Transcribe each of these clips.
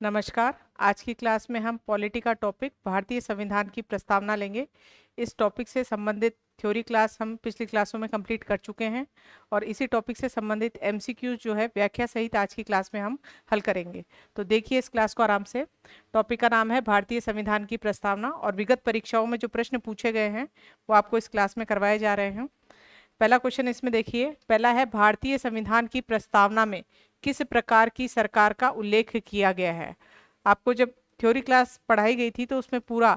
नमस्कार। आज की क्लास में हम पॉलिटी का टॉपिक भारतीय संविधान की प्रस्तावना लेंगे। इस टॉपिक से संबंधित थ्योरी क्लास हम पिछली क्लासों में कंप्लीट कर चुके हैं और इसी टॉपिक से संबंधित एमसीक्यू जो है व्याख्या सहित आज की क्लास में हम हल करेंगे। तो देखिए इस क्लास को आराम से। टॉपिक का नाम है भारतीय संविधान की प्रस्तावना और विगत परीक्षाओं में जो प्रश्न पूछे गए हैं वो आपको इस क्लास में करवाए जा रहे हैं। पहला क्वेश्चन इसमें देखिए, पहला है भारतीय संविधान की प्रस्तावना में किस प्रकार की सरकार का उल्लेख किया गया है। आपको जब थ्योरी क्लास पढ़ाई गई थी तो उसमें पूरा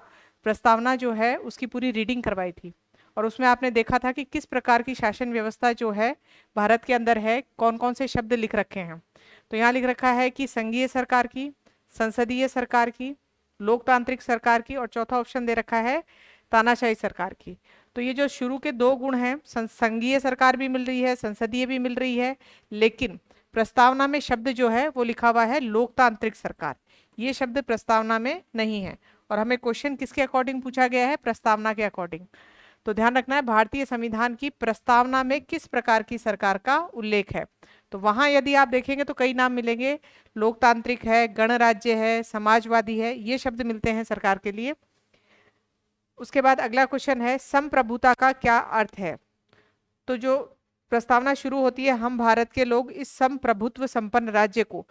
प्रस्तावना जो है उसकी पूरी रीडिंग करवाई थी और उसमें आपने देखा था कि किस प्रकार की शासन व्यवस्था जो है भारत के अंदर है, कौन कौन से शब्द लिख रखे हैं। तो यहाँ लिख रखा है कि संघीय सरकार की, संसदीय सरकार की, लोकतांत्रिक सरकार की और चौथा ऑप्शन दे रखा है तानाशाही सरकार की। तो ये जो शुरू के दो गुण हैं, संघीय सरकार भी मिल रही है, संसदीय भी मिल रही है, लेकिन प्रस्तावना में शब्द जो है वो लिखा हुआ है लोकतांत्रिक सरकार। ये शब्द प्रस्तावना में नहीं है और हमें क्वेश्चन किसके अकॉर्डिंग पूछा गया है, प्रस्तावना के अकॉर्डिंग। तो ध्यान रखना है भारतीय संविधान की प्रस्तावना में किस प्रकार की सरकार का उल्लेख है। तो वहां यदि आप देखेंगे तो कई नाम मिलेंगे, लोकतांत्रिक है, गणराज्य है, समाजवादी है, ये शब्द मिलते हैं सरकार के लिए। उसके बाद अगला क्वेश्चन है संप्रभुता का क्या अर्थ है। तो जो प्रस्तावना शुरू होती है, हम भारत के लोग इस संप्रभुत्व संपन्न राज्य को,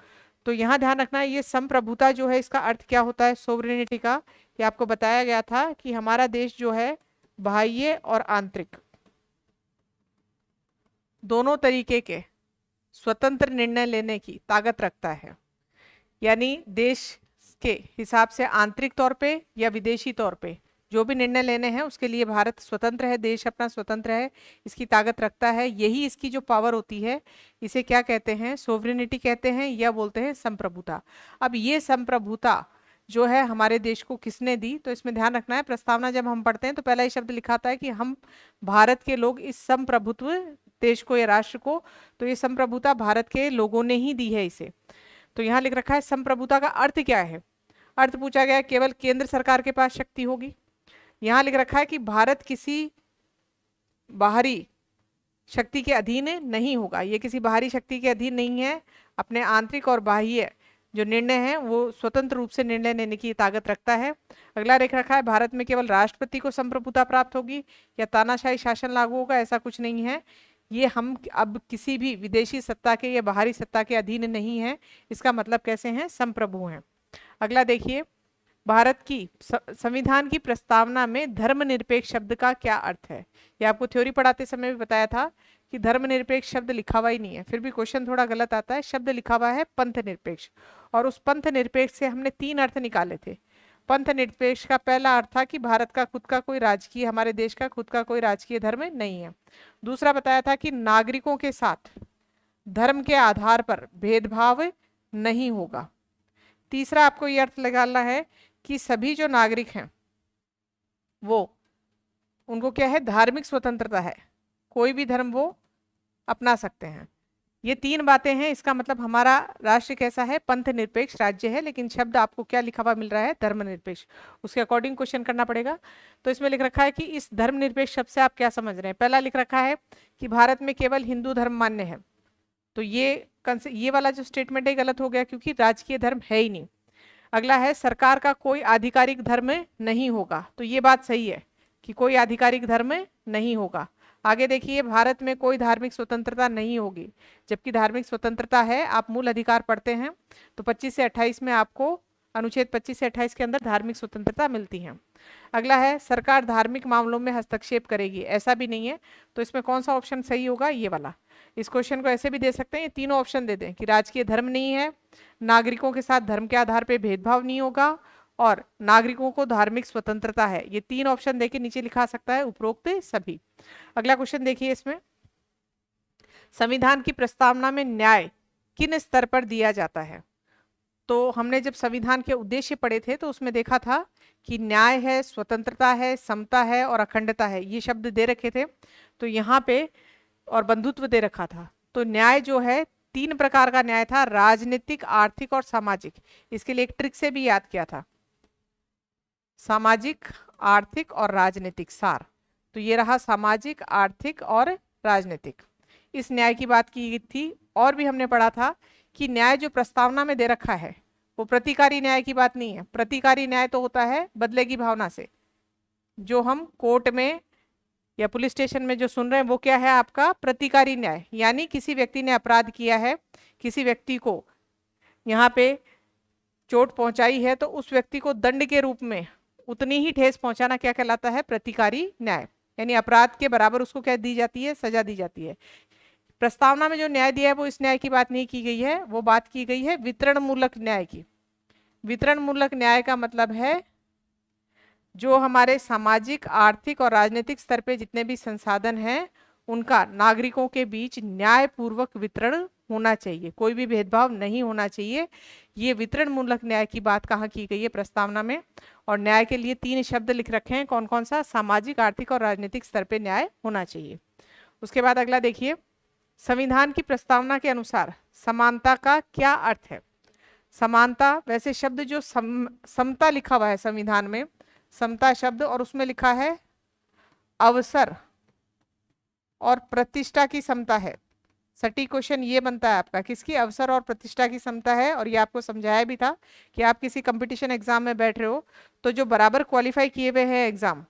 तो यहाँ ध्यान रखना है ये संप्रभुता जो है इसका अर्थ क्या होता है, सोवरेनिटी का। ये आपको बताया गया था कि हमारा देश जो है बाह्य और आंतरिक दोनों तरीके के स्वतंत्र निर्णय लेने की ताकत रखता है। यानी देश के हिसाब से आंतरिक तौर पे या विदेशी तौर पे जो भी निर्णय लेने हैं उसके लिए भारत स्वतंत्र है, देश अपना स्वतंत्र है, इसकी ताकत रखता है। यही इसकी जो पावर होती है इसे क्या कहते हैं, सोवरेनिटी कहते हैं या बोलते हैं संप्रभुता। अब ये संप्रभुता जो है हमारे देश को किसने दी, तो इसमें ध्यान रखना है प्रस्तावना जब हम पढ़ते हैं तो पहला ही शब्द लिखा आता है कि हम भारत के लोग इस संप्रभुत्व देश को या राष्ट्र को, तो ये संप्रभुता भारत के लोगों ने ही दी है इसे। तो यहाँ लिख रखा है संप्रभुता का अर्थ क्या है। अर्थ पूछा गया है केवल केंद्र सरकार के पास शक्ति होगी। यहाँ लिख रखा है कि भारत किसी बाहरी शक्ति के अधीन नहीं होगा, ये किसी बाहरी शक्ति के अधीन नहीं है, अपने आंतरिक और बाह्य जो निर्णय है वो स्वतंत्र रूप से निर्णय लेने की ताकत रखता है। अगला लिख रखा है भारत में केवल राष्ट्रपति को संप्रभुता प्राप्त होगी या तानाशाही शासन लागू होगा, ऐसा कुछ नहीं है। ये हम अब किसी भी विदेशी सत्ता के या बाहरी सत्ता के अधीन नहीं है, इसका मतलब कैसे हैं, संप्रभु हैं। अगला देखिए, भारत की संविधान की प्रस्तावना में धर्मनिरपेक्ष शब्द का क्या अर्थ है। ये आपको थ्योरी पढ़ाते समय भी बताया था कि धर्मनिरपेक्ष शब्द लिखा हुआ ही नहीं है, फिर भी क्वेश्चन थोड़ा गलत आता है। शब्द लिखा हुआ है पंथ निरपेक्ष और उस पंथ निरपेक्ष से हमने 3 अर्थ निकाले थे। पंथ निरपेक्ष का पहला अर्थ था कि भारत का खुद का कोई राजकीय, हमारे देश का खुद का कोई राजकीय धर्म नहीं है। दूसरा बताया था कि नागरिकों के साथ धर्म के आधार पर भेदभाव नहीं होगा। तीसरा आपको यह अर्थ लगाना है कि सभी जो नागरिक हैं वो, उनको क्या है, धार्मिक स्वतंत्रता है, कोई भी धर्म वो अपना सकते हैं। ये 3 बातें हैं, इसका मतलब हमारा राष्ट्र कैसा है, पंथ निरपेक्ष राज्य है, लेकिन शब्द आपको क्या लिखा हुआ मिल रहा है, धर्मनिरपेक्ष। उसके अकॉर्डिंग क्वेश्चन करना पड़ेगा। तो इसमें लिख रखा है कि इस धर्मनिरपेक्ष शब्द से आप क्या समझ रहे हैं। पहला लिख रखा है कि भारत में केवल हिंदू धर्म मान्य है, तो ये वाला जो स्टेटमेंट है गलत हो गया क्योंकि राजकीय धर्म है ही नहीं। अगला है सरकार का कोई आधिकारिक धर्म नहीं होगा, तो ये बात सही है कि कोई आधिकारिक धर्म नहीं होगा। आगे देखिए, भारत में कोई धार्मिक स्वतंत्रता नहीं होगी, जबकि धार्मिक स्वतंत्रता है। आप मूल अधिकार पढ़ते हैं तो 25 से 28 में आपको अनुच्छेद 25 से 28 के अंदर धार्मिक स्वतंत्रता मिलती है। अगला है सरकार धार्मिक मामलों में हस्तक्षेप करेगी, ऐसा भी नहीं है। तो इसमें कौन सा ऑप्शन सही होगा, ये वाला। इस क्वेश्चन को ऐसे भी दे सकते हैं, ये तीनों ऑप्शन दे दें कि राजकीय धर्म नहीं है, नागरिकों के साथ धर्म के आधार पर भेदभाव नहीं होगा और नागरिकों को धार्मिक स्वतंत्रता है। ये 3 ऑप्शन देके नीचे लिखा सकता है उपरोक्त सभी। अगला क्वेश्चन देखिए, इसमें संविधान की प्रस्तावना में न्याय किन स्तर पर दिया जाता है। तो हमने जब संविधान के उद्देश्य पढ़े थे तो उसमें देखा था कि न्याय है, स्वतंत्रता है, समता है और अखंडता है, ये शब्द दे रखे थे। तो यहाँ पे और बंधुत्व दे रखा था। तो न्याय जो है 3 प्रकार का न्याय था, राजनीतिक, आर्थिक और सामाजिक। इसके लिए एक ट्रिक से भी याद किया था, सामाजिक, आर्थिक और राजनीतिक सार। तो ये रहा सामाजिक, आर्थिक और राजनीतिक। इस न्याय की बात की गई थी। और भी हमने पढ़ा था कि न्याय जो प्रस्तावना में दे रखा है वो प्रतिकारी न्याय की बात नहीं है। प्रतिकारी न्याय तो होता है बदले की भावना से, जो हम कोर्ट में या पुलिस स्टेशन में जो सुन रहे हैं वो क्या है आपका प्रतिकारी न्याय। यानी किसी व्यक्ति ने अपराध किया है, किसी व्यक्ति को यहाँ पे चोट पहुंचाई है, तो उस व्यक्ति को दंड के रूप में उतनी ही ठेस पहुंचाना क्या कहलाता है, प्रतिकारी न्याय। यानी अपराध के बराबर उसको क्या दी जाती है, सजा दी जाती है। प्रस्तावना में जो न्याय दिया है वो इस न्याय की बात नहीं की गई है, वो बात की गई है वितरण मूलक न्याय की। वितरण मूलक न्याय का मतलब है जो हमारे सामाजिक, आर्थिक और राजनीतिक स्तर पे जितने भी संसाधन हैं उनका नागरिकों के बीच न्यायपूर्वक वितरण होना चाहिए, कोई भी भेदभाव नहीं होना चाहिए। ये वितरण मूलक न्याय की बात कहाँ की गई है, प्रस्तावना में। और न्याय के लिए 3 शब्द लिख रखे हैं, कौन कौन सा, सामाजिक, आर्थिक और राजनीतिक स्तर पे न्याय होना चाहिए। उसके बाद अगला देखिए, संविधान की प्रस्तावना के अनुसार समानता का क्या अर्थ है। समानता, वैसे शब्द जो समता लिखा हुआ है संविधान में, समता शब्द, और उसमें लिखा है अवसर और प्रतिष्ठा की समता है। सटीक क्वेश्चन ये बनता है आपका, किसकी, अवसर और प्रतिष्ठा की समता है। और ये आपको समझाया भी था कि आप किसी कंपटीशन एग्जाम में बैठ रहे हो तो जो बराबर क्वालिफाई किए हुए हैं एग्जाम,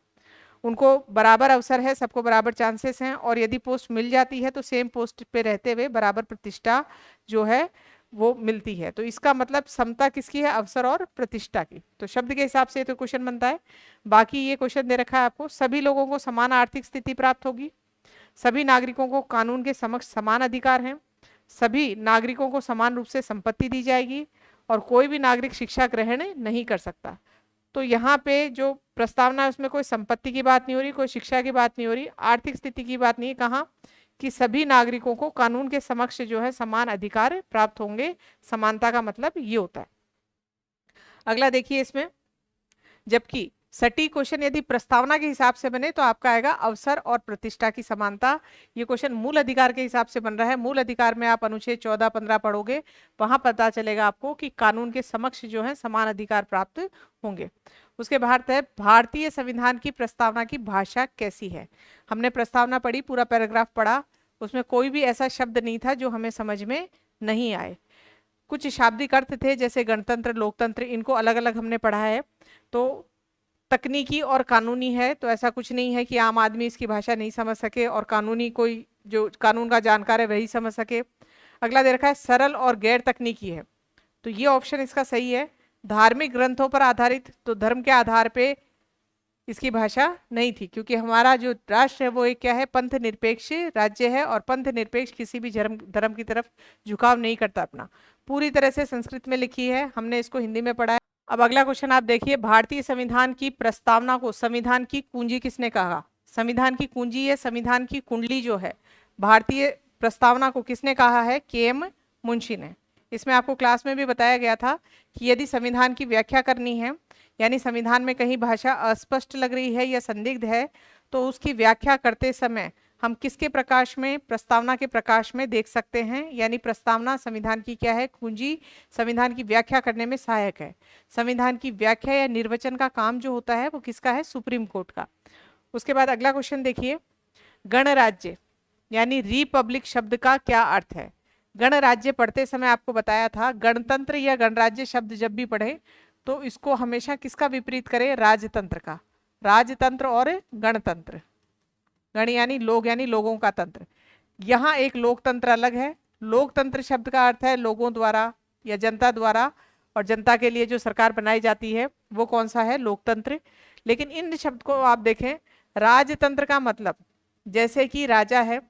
उनको बराबर अवसर है, सबको बराबर चांसेस हैं, और यदि पोस्ट मिल जाती है तो सेम पोस्ट पे रहते हुए बराबर प्रतिष्ठा जो है वो मिलती है। तो इसका मतलब समता किसकी है, अवसर और प्रतिष्ठा की। तो शब्द के हिसाब से तो क्वेश्चन बनता है। बाकी ये क्वेश्चन दे रखा है आपको, सभी लोगों को समान आर्थिक स्थिति प्राप्त होगी, सभी नागरिकों को कानून के समक्ष समान अधिकार हैं, सभी नागरिकों को समान रूप से संपत्ति दी जाएगी, और कोई भी नागरिक शिक्षा ग्रहण नहीं कर सकता। तो यहाँ पे जो प्रस्तावना है उसमें कोई संपत्ति की बात नहीं हो रही, कोई शिक्षा की बात नहीं हो रही, आर्थिक स्थिति की बात नहीं है। कहाँ कि सभी नागरिकों को कानून के समक्ष जो है समान अधिकार प्राप्त होंगे। समानता का मतलब ये होता है। अगला देखिए इसमें, जबकि सटीक क्वेश्चन यदि प्रस्तावना के हिसाब से बने तो आपका आएगा अवसर और प्रतिष्ठा की समानता। ये क्वेश्चन मूल अधिकार के हिसाब से बन रहा है। मूल अधिकार में आप अनुच्छेद 14-15 पढ़ोगे, वहां पता चलेगा आपको कि कानून के समक्ष जो है समान अधिकार प्राप्त होंगे। उसके बाद है भारतीय संविधान की प्रस्तावना की भाषा कैसी है। हमने प्रस्तावना पढ़ी, पूरा पैराग्राफ पढ़ा, उसमें कोई भी ऐसा शब्द नहीं था जो हमें समझ में नहीं आए। कुछ शाब्दिक अर्थ थे जैसे गणतंत्र, लोकतंत्र, इनको अलग अलग हमने पढ़ा है। तो तकनीकी और कानूनी है, तो ऐसा कुछ नहीं है कि आम आदमी इसकी भाषा नहीं समझ सके और कानूनी कोई जो कानून का जानकार है वही समझ सके। अगला दे रखा है सरल और गैर तकनीकी है, तो ये ऑप्शन इसका सही है। धार्मिक ग्रंथों पर आधारित, तो धर्म के आधार पे इसकी भाषा नहीं थी, क्योंकि हमारा जो राष्ट्र है वो एक क्या है, पंथ निरपेक्ष राज्य है, और पंथ निरपेक्ष किसी भी धर्म की तरफ झुकाव नहीं करता अपना। पूरी तरह से संस्कृत में लिखी है, हमने इसको हिंदी में पढ़ा है। अब अगला क्वेश्चन आप देखिए, भारतीय संविधान की प्रस्तावना को संविधान की कुंजी किसने कहा। संविधान की कुंजी है, संविधान की कुंडली जो है, भारतीय प्रस्तावना को किसने कहा है, के.एम. मुंशी ने। इसमें आपको क्लास में भी बताया गया था कि यदि संविधान की व्याख्या करनी है, यानी संविधान में कहीं भाषा अस्पष्ट लग रही है या संदिग्ध है, तो उसकी व्याख्या करते समय हम किसके प्रकाश में, प्रस्तावना के प्रकाश में देख सकते हैं। यानी प्रस्तावना संविधान की क्या है, कुंजी, संविधान की व्याख्या करने में सहायक है। संविधान की व्याख्या या निर्वचन का काम जो होता है वो किसका है, सुप्रीम कोर्ट का। उसके बाद अगला क्वेश्चन देखिए, गणराज्य यानी रिपब्लिक शब्द का क्या अर्थ है। गणराज्य पढ़ते समय आपको बताया था, गणतंत्र या गणराज्य शब्द जब भी पढ़े तो इसको हमेशा किसका विपरीत करें, राजतंत्र का। राजतंत्र और गणतंत्र, गण यानी लोग, यानी लोगों का तंत्र। यहाँ एक लोकतंत्र अलग है। लोकतंत्र शब्द का अर्थ है लोगों द्वारा या जनता द्वारा, और जनता के लिए जो सरकार बनाई जाती है वो कौन सा है, लोकतंत्र। लेकिन इन शब्द को आप देखें, राजतंत्र का मतलब जैसे कि राजा है,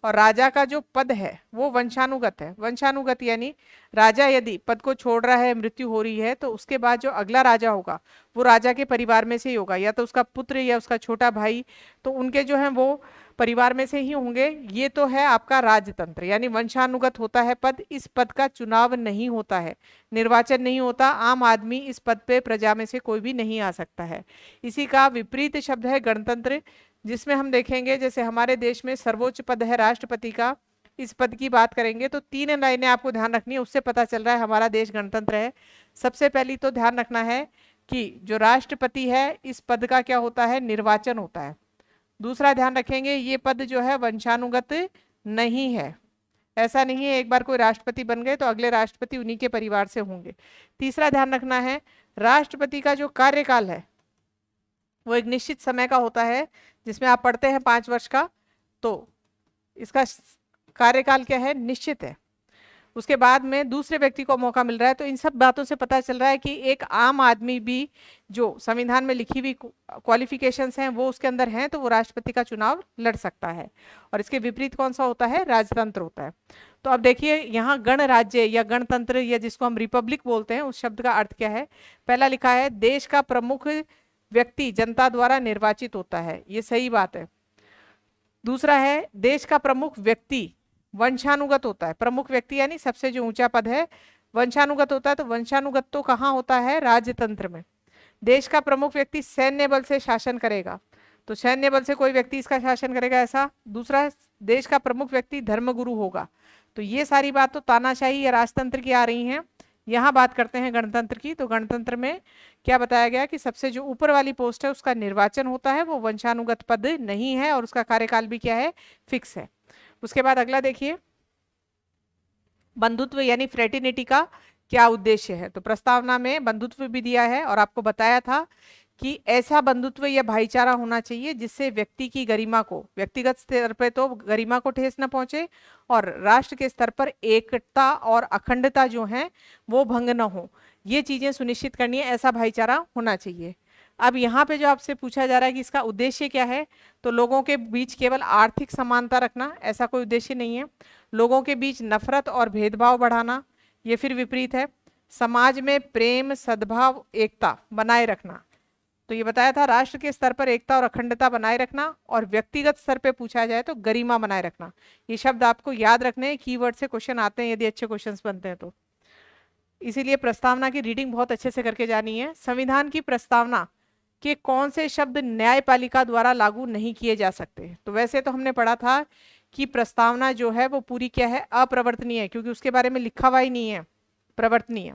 और राजा का जो पद है वो वंशानुगत है। वंशानुगत यानी राजा यदि पद को छोड़ रहा है, मृत्यु हो रही है, तो उसके बाद जो अगला राजा होगा वो राजा के परिवार में से ही होगा, या तो उसका पुत्र या उसका छोटा भाई, तो उनके जो हैं वो परिवार में से ही होंगे। ये तो है आपका राजतंत्र, यानी वंशानुगत होता है पद। इस पद का चुनाव नहीं होता है, निर्वाचन नहीं होता, आम आदमी इस पद पे प्रजा में से कोई भी नहीं आ सकता है। इसी का विपरीत शब्द है गणतंत्र, जिसमें हम देखेंगे जैसे हमारे देश में सर्वोच्च पद है राष्ट्रपति का। इस पद की बात करेंगे तो 3 लाइनें आपको ध्यान रखनी है, उससे पता चल रहा है हमारा देश गणतंत्र है। सबसे पहली तो ध्यान रखना है कि जो राष्ट्रपति है इस पद का क्या होता है, निर्वाचन होता है। दूसरा ध्यान रखेंगे, ये पद जो है वंशानुगत नहीं है, ऐसा नहीं है एक बार कोई राष्ट्रपति बन गए तो अगले राष्ट्रपति उन्हीं के परिवार से होंगे। तीसरा ध्यान रखना है, राष्ट्रपति का जो कार्यकाल है वो एक निश्चित समय का होता है, जिसमें आप पढ़ते हैं 5 वर्ष का, तो इसका कार्यकाल क्या है, निश्चित है। उसके बाद में दूसरे व्यक्ति को मौका मिल रहा है। तो इन सब बातों से पता चल रहा है कि एक आम आदमी भी जो संविधान में लिखी हुई क्वालिफिकेशंस हैं वो उसके अंदर हैं, तो वो राष्ट्रपति का चुनाव लड़ सकता है। और इसके विपरीत कौन सा होता है, राजतंत्र होता है। तो अब देखिए यहाँ गणराज्य या गणतंत्र या जिसको हम रिपब्लिक बोलते हैं, उस शब्द का अर्थ क्या है। पहला लिखा है देश का प्रमुख व्यक्ति जनता द्वारा निर्वाचित होता है, ये सही बात है। दूसरा है देश का प्रमुख व्यक्ति वंशानुगत होता है। प्रमुख व्यक्ति यानी सबसे जो ऊंचा पद है वंशानुगत होता है, तो वंशानुगत तो कहाँ होता है, राजतंत्र में। देश का प्रमुख व्यक्ति सैन्य बल से शासन करेगा, तो सैन्य बल से कोई व्यक्ति इसका शासन करेगा ऐसा। दूसरा, देश का प्रमुख व्यक्ति धर्मगुरु होगा। तो ये सारी बात तो तानाशाही या राजतंत्र की आ रही हैं। यहाँ बात करते हैं गणतंत्र की। तो गणतंत्र में क्या बताया गया कि सबसे जो ऊपर वाली पोस्ट है उसका निर्वाचन होता है, वो वंशानुगत पद नहीं है और उसका कार्यकाल भी क्या है, फिक्स है। उसके बाद अगला देखिए, बंधुत्व यानी फ्रेटर्निटी का क्या उद्देश्य है। तो प्रस्तावना में बंधुत्व भी दिया है और आपको बताया था कि ऐसा बंधुत्व या भाईचारा होना चाहिए जिससे व्यक्ति की गरिमा को, व्यक्तिगत स्तर पर तो गरिमा को ठेस न पहुंचे और राष्ट्र के स्तर पर एकता और अखंडता जो है वो भंग न हो। ये चीजें सुनिश्चित करनी है, ऐसा भाईचारा होना चाहिए। अब यहाँ पे जो आपसे पूछा जा रहा है कि इसका उद्देश्य क्या है, तो लोगों के बीच केवल आर्थिक समानता रखना, ऐसा कोई उद्देश्य नहीं है। लोगों के बीच नफरत और भेदभाव बढ़ाना, ये फिर विपरीत है। समाज में प्रेम, सद्भाव, एकता बनाए रखना, तो ये बताया था राष्ट्र के स्तर पर एकता और अखंडता बनाए रखना, और व्यक्तिगत स्तर पे पूछा जाए तो गरिमा बनाए रखना। ये शब्द आपको याद रखने हैं, कीवर्ड से क्वेश्चन आते हैं यदि अच्छे क्वेश्चंस बनते हैं तो। इसीलिए प्रस्तावना की रीडिंग बहुत अच्छे से करके जानी है। संविधान की प्रस्तावना के कौन से शब्द न्यायपालिका द्वारा लागू नहीं किए जा सकते। तो वैसे तो हमने पढ़ा था कि प्रस्तावना जो है वो पूरी क्या है, अप्रवर्तनीय है, क्योंकि उसके बारे में लिखा हुआ ही नहीं है प्रवर्तनीय।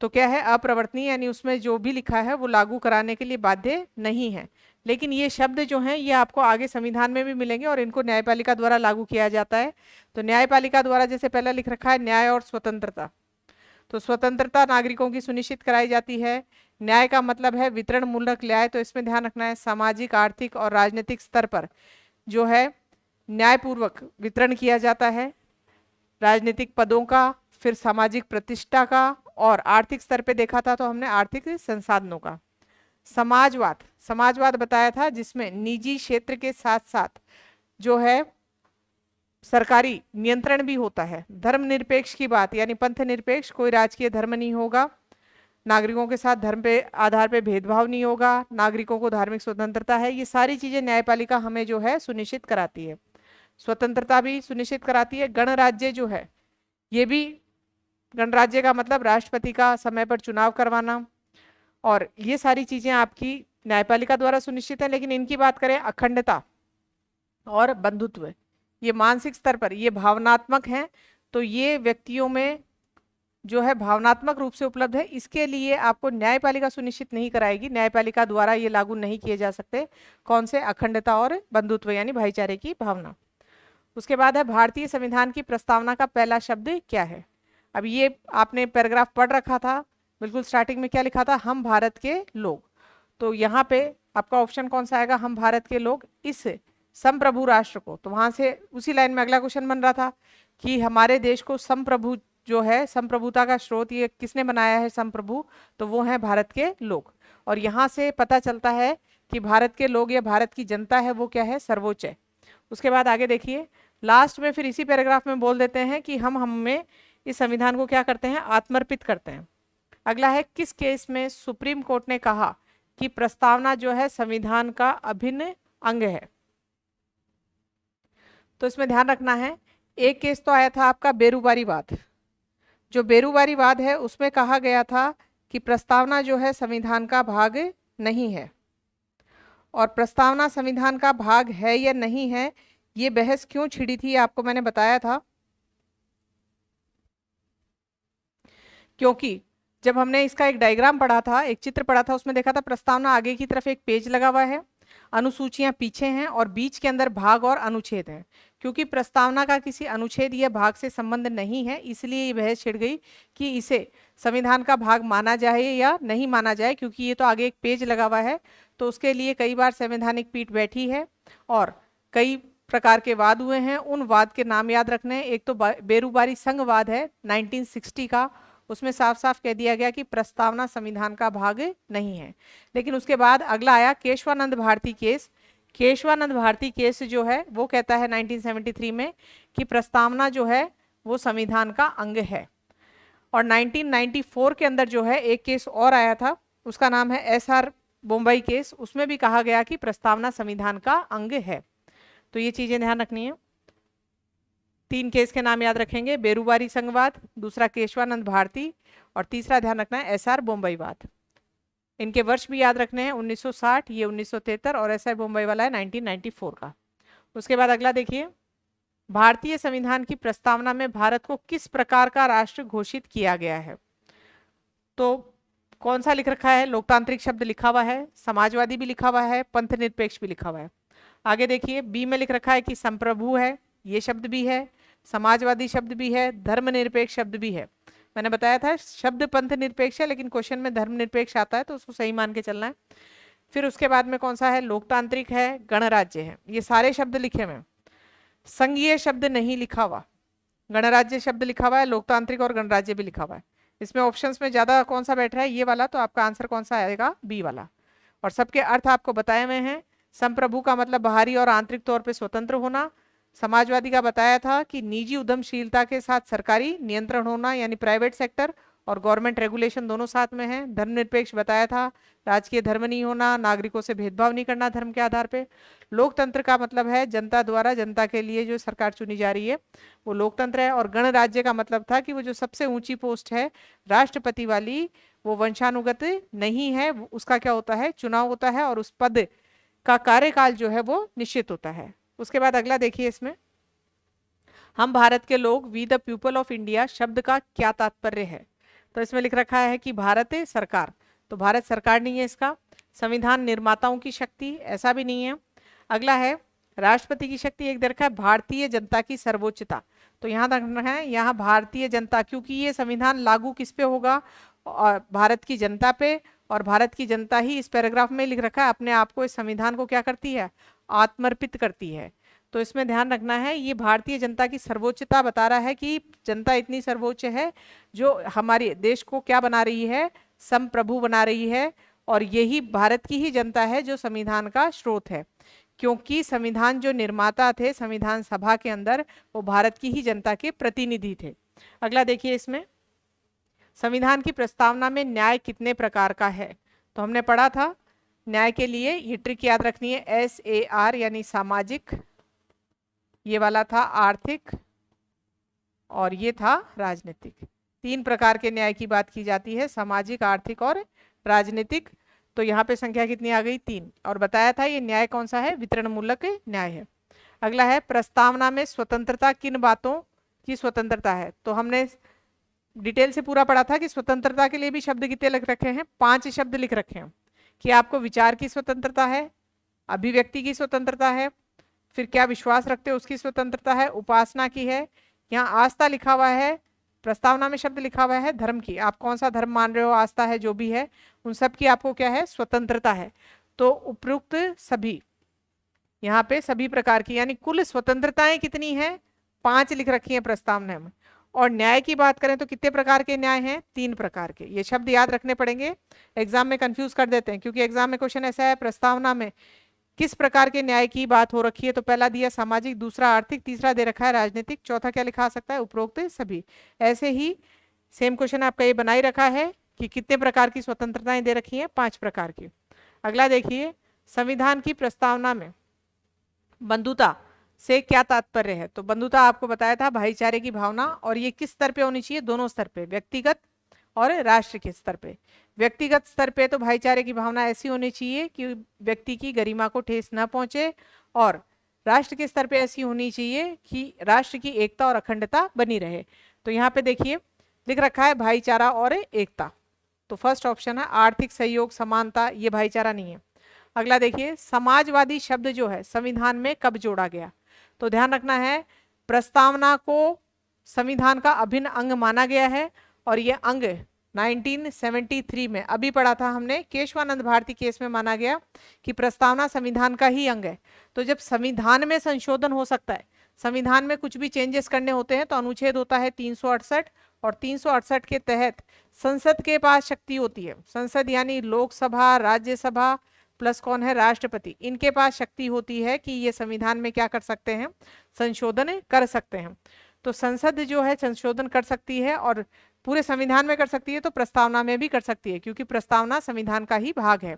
तो क्या है, अप्रवर्तनीय, यानी उसमें जो भी लिखा है वो लागू कराने के लिए बाध्य नहीं है। लेकिन ये शब्द जो हैं ये आपको आगे संविधान में भी मिलेंगे और इनको न्यायपालिका द्वारा लागू किया जाता है। तो न्यायपालिका द्वारा जैसे पहला लिख रखा है न्याय और स्वतंत्रता, तो स्वतंत्रता नागरिकों की सुनिश्चित कराई जाती है। न्याय का मतलब है वितरण मूलक न्याय, तो इसमें ध्यान रखना है सामाजिक, आर्थिक और राजनीतिक स्तर पर जो है न्यायपूर्वक वितरण किया जाता है राजनीतिक पदों का, फिर सामाजिक प्रतिष्ठा का, और आर्थिक स्तर पे देखा था तो हमने आर्थिक संसाधनों का। समाजवाद, समाजवाद बताया था जिसमें निजी क्षेत्र के साथ साथ जो है सरकारी नियंत्रण भी होता है। धर्मनिरपेक्ष की बात, यानी पंथ निरपेक्ष, कोई राजकीय धर्म नहीं होगा, नागरिकों के साथ धर्म पे आधार पे भेदभाव नहीं होगा, नागरिकों को धार्मिक स्वतंत्रता है। ये सारी चीजें न्यायपालिका हमें जो है सुनिश्चित कराती है। स्वतंत्रता भी सुनिश्चित कराती है। गणराज्य जो है ये भी, गणराज्य का मतलब राष्ट्रपति का समय पर चुनाव करवाना, और ये सारी चीजें आपकी न्यायपालिका द्वारा सुनिश्चित है। लेकिन इनकी बात करें अखंडता और बंधुत्व, ये मानसिक स्तर पर ये भावनात्मक हैं, तो ये व्यक्तियों में जो है भावनात्मक रूप से उपलब्ध है, इसके लिए आपको न्यायपालिका सुनिश्चित नहीं कराएगी, न्यायपालिका द्वारा ये लागू नहीं किए जा सकते। कौन से, अखंडता और बंधुत्व यानी भाईचारे की भावना। उसके बाद है भारतीय संविधान की प्रस्तावना का पहला शब्द क्या है। अब ये आपने पैराग्राफ पढ़ रखा था, बिल्कुल स्टार्टिंग में क्या लिखा था, हम भारत के लोग। तो यहाँ पे आपका ऑप्शन कौन सा आएगा, हम भारत के लोग इस संप्रभु राष्ट्र को। तो वहां से उसी लाइन में अगला क्वेश्चन बन रहा था कि हमारे देश को संप्रभु जो है, संप्रभुता का स्रोत ये किसने बनाया है संप्रभु, तो वो है भारत के लोग। और यहाँ से पता चलता है कि भारत के लोग या भारत की जनता है वो क्या है, सर्वोच्च है। उसके बाद आगे देखिए, लास्ट में फिर इसी पैराग्राफ में बोल देते हैं कि हम हमें इस संविधान को क्या करते हैं, आत्मर्पित करते हैं। अगला है, किस केस में सुप्रीम कोर्ट ने कहा कि प्रस्तावना जो है संविधान का अभिन्न अंग है। तो इसमें ध्यान रखना है, एक केस तो आया था आपका बेरुबारीवाद। जो बेरुबारीवाद है उसमें कहा गया था कि प्रस्तावना जो है संविधान का भाग नहीं है, और प्रस्तावना संविधान का भाग है या नहीं है ये बहस क्यों छिड़ी थी आपको मैंने बताया था, क्योंकि जब हमने इसका एक डायग्राम पढ़ा था, एक चित्र पढ़ा था, उसमें देखा था प्रस्तावना आगे की तरफ एक पेज लगा हुआ है, अनुसूचियां पीछे हैं और बीच के अंदर भाग और अनुच्छेद हैं। क्योंकि प्रस्तावना का किसी अनुच्छेद या भाग से संबंध नहीं है, इसलिए ये बहस छिड़ गई कि इसे संविधान का भाग माना जाए या नहीं माना जाए, क्योंकि ये तो आगे एक पेज लगा हुआ है। तो उसके लिए कई बार संवैधानिक पीठ बैठी है और कई प्रकार के वाद हुए हैं। उन वाद के नाम याद रखने हैं। एक तो बेरूबारी संघवाद है 1960 का, उसमें साफ साफ कह दिया गया कि प्रस्तावना संविधान का भाग नहीं है। लेकिन उसके बाद अगला आया केशवानंद भारती केस। केशवानंद भारती केस जो है वो कहता है 1973 में कि प्रस्तावना जो है वो संविधान का अंग है। और 1994 के अंदर जो है एक केस और आया था, उसका नाम है SR बम्बई केस। उसमें भी कहा गया कि प्रस्तावना संविधान का अंग है। तो ये चीजें ध्यान रखनी है। 3 केस के नाम याद रखेंगे, बेरूबारी संघवाद, दूसरा केशवानंद भारती और तीसरा ध्यान रखना है SR बम्बई वाद। इनके वर्ष भी याद रखने हैं, 1960, ये 1973 और SR बम्बई वाला है 1994 का। उसके बाद अगला देखिए, भारतीय संविधान की प्रस्तावना में भारत को किस प्रकार का राष्ट्र घोषित किया गया है। तो कौन सा लिख रखा है, लोकतांत्रिक शब्द लिखा हुआ है, समाजवादी भी लिखा हुआ है, पंथ निरपेक्ष भी लिखा हुआ है। आगे देखिए बी में लिख रखा है कि संप्रभु है, ये शब्द भी है, समाजवादी शब्द भी है, धर्मनिरपेक्ष शब्द भी है। मैंने बताया था शब्द पंथ निरपेक्ष है, लेकिन क्वेश्चन में धर्मनिरपेक्ष आता है तो उसको सही मान के चलना है। फिर उसके बाद में कौन सा है, लोकतांत्रिक है, गणराज्य है। ये सारे शब्द लिखे हुए हैं, संघीय शब्द नहीं लिखा हुआ। गणराज्य शब्द लिखा हुआ है, लोकतांत्रिक और गणराज्य भी लिखा हुआ है। इसमें ऑप्शंस में ज्यादा कौन सा बैठ रहा है, ये वाला, तो आपका आंसर कौन सा आएगा, बी वाला। और सबके अर्थ आपको बताए हुए हैं। संप्रभु का मतलब बाहरी और आंतरिक तौर पे स्वतंत्र होना। समाजवादी का बताया था कि निजी उद्यमशीलता के साथ सरकारी नियंत्रण होना, यानी प्राइवेट सेक्टर और गवर्नमेंट रेगुलेशन दोनों साथ में है। धर्मनिरपेक्ष बताया था, राजकीय धर्म नहीं होना, नागरिकों से भेदभाव नहीं करना धर्म के आधार पे। लोकतंत्र का मतलब है जनता द्वारा जनता के लिए जो सरकार चुनी जा रही है वो लोकतंत्र है। और गणराज्य का मतलब था कि वो जो सबसे ऊंची पोस्ट है राष्ट्रपति वाली, वो वंशानुगत नहीं है, उसका क्या होता है, चुनाव होता है और उस पद का कार्यकाल जो है वो निश्चित होता है। उसके बाद अगला देखिए, इसमें हम भारत के लोग, we the people of India शब्द का क्या तात्पर्य है। तो इसमें लिख रखा है कि भारत सरकार, तो भारत सरकार नहीं है इसका। संविधान निर्माताओं की शक्ति, ऐसा भी नहीं है। अगला है राष्ट्रपति की शक्ति, एक दे रखा है भारतीय जनता की सर्वोच्चता। तो यहाँ रखना है, यहाँ भारतीय जनता, क्योंकि ये संविधान लागू किस पे होगा, और भारत की जनता पे। और भारत की जनता ही इस पैराग्राफ में लिख रखा है अपने आप को, इस संविधान को क्या करती है, आत्मर्पित करती है। तो इसमें ध्यान रखना है, ये भारतीय जनता की सर्वोच्चता बता रहा है कि जनता इतनी सर्वोच्च है जो हमारे देश को क्या बना रही है, संप्रभु बना रही है। और यही भारत की ही जनता है जो संविधान का स्रोत है, क्योंकि संविधान जो निर्माता थे संविधान सभा के अंदर, वो भारत की ही जनता के प्रतिनिधि थे। अगला देखिए, इसमें संविधान की प्रस्तावना में न्याय कितने प्रकार का है। तो हमने पढ़ा था न्याय के लिए ये ट्रिक याद रखनी है, SAR यानी सामाजिक, ये वाला था आर्थिक और ये था राजनीतिक। 3 प्रकार के न्याय की बात की जाती है, सामाजिक, आर्थिक और राजनीतिक। तो यहाँ पे संख्या कितनी आ गई, 3। और बताया था ये न्याय कौन सा है, वितरण मूलक न्याय है। अगला है प्रस्तावना में स्वतंत्रता, किन बातों की स्वतंत्रता है। तो हमने डिटेल से पूरा पढ़ा था कि स्वतंत्रता के लिए भी शब्द कितने लिख रखे हैं, 5 शब्द लिख रखे हैं कि आपको विचार की स्वतंत्रता है, अभिव्यक्ति की स्वतंत्रता है, फिर क्या विश्वास रखते हो उसकी स्वतंत्रता है, उपासना की है, यहाँ आस्था लिखा हुआ है, प्रस्तावना में शब्द लिखा हुआ है धर्म की, आप कौन सा धर्म मान रहे हो, आस्था है जो भी है, उन सब की आपको क्या है, स्वतंत्रता है। तो उपयुक्त सभी, यहाँ पे सभी प्रकार की, यानी कुल स्वतंत्रताएं कितनी है, 5 लिख रखी है प्रस्तावना में। और न्याय की बात करें तो कितने प्रकार के न्याय हैं, 3 प्रकार के। ये शब्द याद रखने पड़ेंगे, एग्जाम में कंफ्यूज कर देते हैं, क्योंकि एग्जाम में क्वेश्चन ऐसा है प्रस्तावना में किस प्रकार के न्याय की बात हो रखी है। तो पहला दिया सामाजिक, दूसरा आर्थिक, तीसरा दे रखा है राजनीतिक, चौथा क्या लिखा सकता है, उपरोक्त सभी। ऐसे ही सेम क्वेश्चन आपका ये बना ही रखा है कि कितने प्रकार की स्वतंत्रताएं दे रखी हैं, 5 प्रकार की। अगला देखिए, संविधान की प्रस्तावना में बंधुता से क्या तात्पर्य है। तो बंधुता आपको बताया था भाईचारे की भावना, और ये किस स्तर पे होनी चाहिए, दोनों स्तर पे, व्यक्तिगत और राष्ट्र के स्तर पे। व्यक्तिगत स्तर पे तो भाईचारे की भावना ऐसी होनी चाहिए कि व्यक्ति की गरिमा को ठेस न पहुंचे, और राष्ट्र के स्तर पे ऐसी होनी चाहिए कि राष्ट्र की एकता और अखंडता बनी रहे। तो यहाँ पे देखिए लिख रखा है भाईचारा और एकता, तो फर्स्ट ऑप्शन है। आर्थिक सहयोग, समानता, ये भाईचारा नहीं है। अगला देखिए, समाजवादी शब्द जो है संविधान में कब जोड़ा गया? तो ध्यान रखना है, प्रस्तावना को संविधान का अभिन्न अंग माना गया है और ये अंग 1973 में, अभी पढ़ा था हमने, केशवानंद भारती केस में माना गया कि प्रस्तावना संविधान का ही अंग है। तो जब संविधान में संशोधन हो सकता है, संविधान में कुछ भी चेंजेस करने होते हैं, तो अनुच्छेद होता है 368 और 368 के तहत संसद के पास शक्ति होती है। संसद यानी लोकसभा, राज्यसभा प्लस कौन है, राष्ट्रपति, इनके पास शक्ति होती है कि ये संविधान में क्या कर सकते हैं, संशोधन कर सकते हैं। तो संसद जो है संशोधन कर सकती है और पूरे संविधान में कर सकती है, तो प्रस्तावना में भी कर सकती है, क्योंकि प्रस्तावना संविधान का ही भाग है।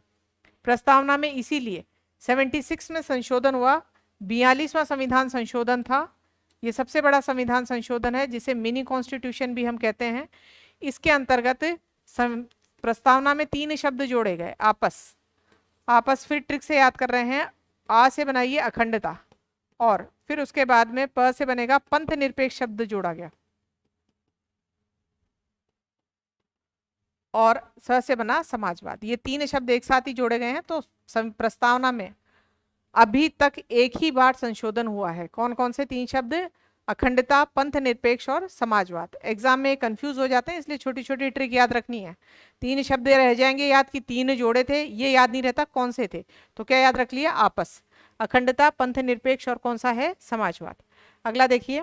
प्रस्तावना में इसीलिए 76 में संशोधन हुआ, 42वां संविधान संशोधन था। ये सबसे बड़ा संविधान संशोधन है, जिसे मिनी कॉन्स्टिट्यूशन भी हम कहते हैं। इसके अंतर्गत प्रस्तावना में 3 शब्द जोड़े गए, आपस फिर ट्रिक से याद कर रहे हैं, आ से बनाइए अखंडता, और फिर उसके बाद में प से बनेगा पंथ निरपेक्ष शब्द जोड़ा गया, और स से बना समाजवाद। ये 3 शब्द एक साथ ही जोड़े गए हैं। तो प्रस्तावना में अभी तक एक ही बार संशोधन हुआ है। कौन कौन से 3 शब्द? अखंडता, पंथ निरपेक्ष और समाजवाद। एग्जाम में कंफ्यूज हो जाते हैं, इसलिए छोटी छोटी ट्रिक याद रखनी है। 3 शब्द रह जाएंगे याद कि 3 जोड़े थे, ये याद नहीं रहता कौन से थे, तो क्या याद रख लिया? आपस, अखंडता, पंथ निरपेक्ष और कौन सा है? समाजवाद। अगला देखिए,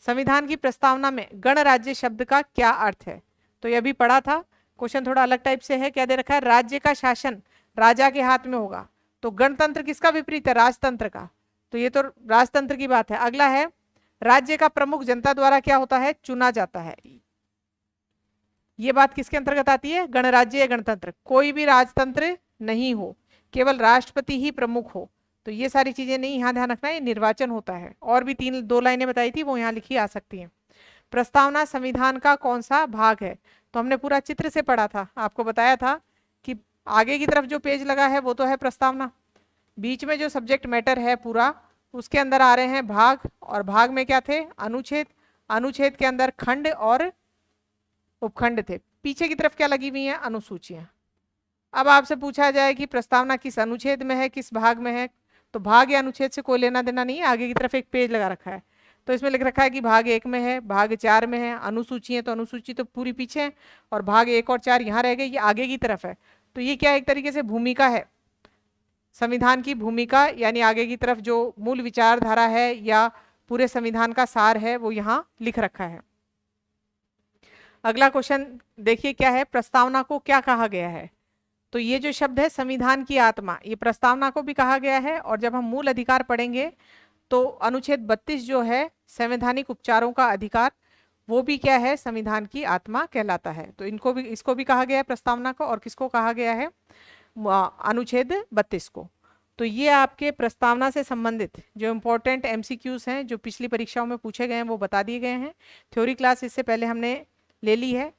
संविधान की प्रस्तावना में गणराज्य शब्द का क्या अर्थ है? तो ये अभी पढ़ा था, क्वेश्चन थोड़ा अलग टाइप से है। क्या दे रखा है? राज्य का शासन राजा के हाथ में होगा। तो गणतंत्र किसका विपरीत है? राजतंत्र का। तो ये तो राजतंत्र की बात है। अगला है, राज्य का प्रमुख जनता द्वारा क्या होता है? चुना जाता है। ये बात किसके अंतर्गत आती है? गणराज्य या गणतंत्र। कोई भी राजतंत्र नहीं हो, केवल राष्ट्रपति ही प्रमुख हो। तो ये सारी चीजें नहीं, यहाँ ध्यान रखना है, ये निर्वाचन होता है। और भी 2 लाइनें बताई थी, वो यहाँ लिखी आ सकती हैं। प्रस्तावना संविधान का कौन सा भाग है? तो हमने पूरा चित्र से पढ़ा था, आपको बताया था कि आगे की तरफ जो पेज लगा है वो तो है प्रस्तावना, बीच में जो सब्जेक्ट मैटर है पूरा, उसके अंदर आ रहे हैं भाग, और भाग में क्या थे? अनुच्छेद। अनुच्छेद के अंदर खंड और उपखंड थे। पीछे की तरफ क्या लगी हुई हैं? अनुसूचियां। अब आपसे पूछा जाए कि प्रस्तावना किस अनुच्छेद में है, किस भाग में है, तो भाग या अनुच्छेद से कोई लेना देना नहीं है। आगे की तरफ एक पेज लगा रखा है, तो इसमें लिख रखा है कि भाग 1 में है, भाग 4 में है। अनुसूची है तो अनुसूची तो पूरी पीछे है, और भाग 1 और 4 यहाँ रह गए, ये आगे की तरफ है। तो ये क्या, एक तरीके से भूमिका है, संविधान की भूमिका, यानी आगे की तरफ जो मूल विचारधारा है या पूरे संविधान का सार है वो यहाँ लिख रखा है। अगला क्वेश्चन देखिए क्या है, प्रस्तावना को क्या कहा गया है? तो ये जो शब्द है संविधान की आत्मा, ये प्रस्तावना को भी कहा गया है। और जब हम मूल अधिकार पढ़ेंगे तो अनुच्छेद 32 जो है संवैधानिक उपचारों का अधिकार, वो भी क्या है? संविधान की आत्मा कहलाता है। तो इनको भी, इसको भी कहा गया है प्रस्तावना को, और किसको कहा गया है? अनुच्छेद 32 को। तो ये आपके प्रस्तावना से संबंधित जो इम्पोर्टेंट एमसीक्यूज हैं, जो पिछली परीक्षाओं में पूछे गए हैं, वो बता दिए गए हैं। थ्योरी क्लास इससे पहले हमने ले ली है।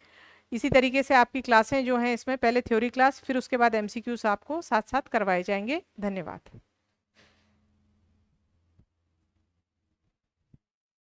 इसी तरीके से आपकी क्लासें जो हैं, इसमें पहले थ्योरी क्लास, फिर उसके बाद एमसीक्यूज आपको साथ साथ करवाए जाएंगे। धन्यवाद।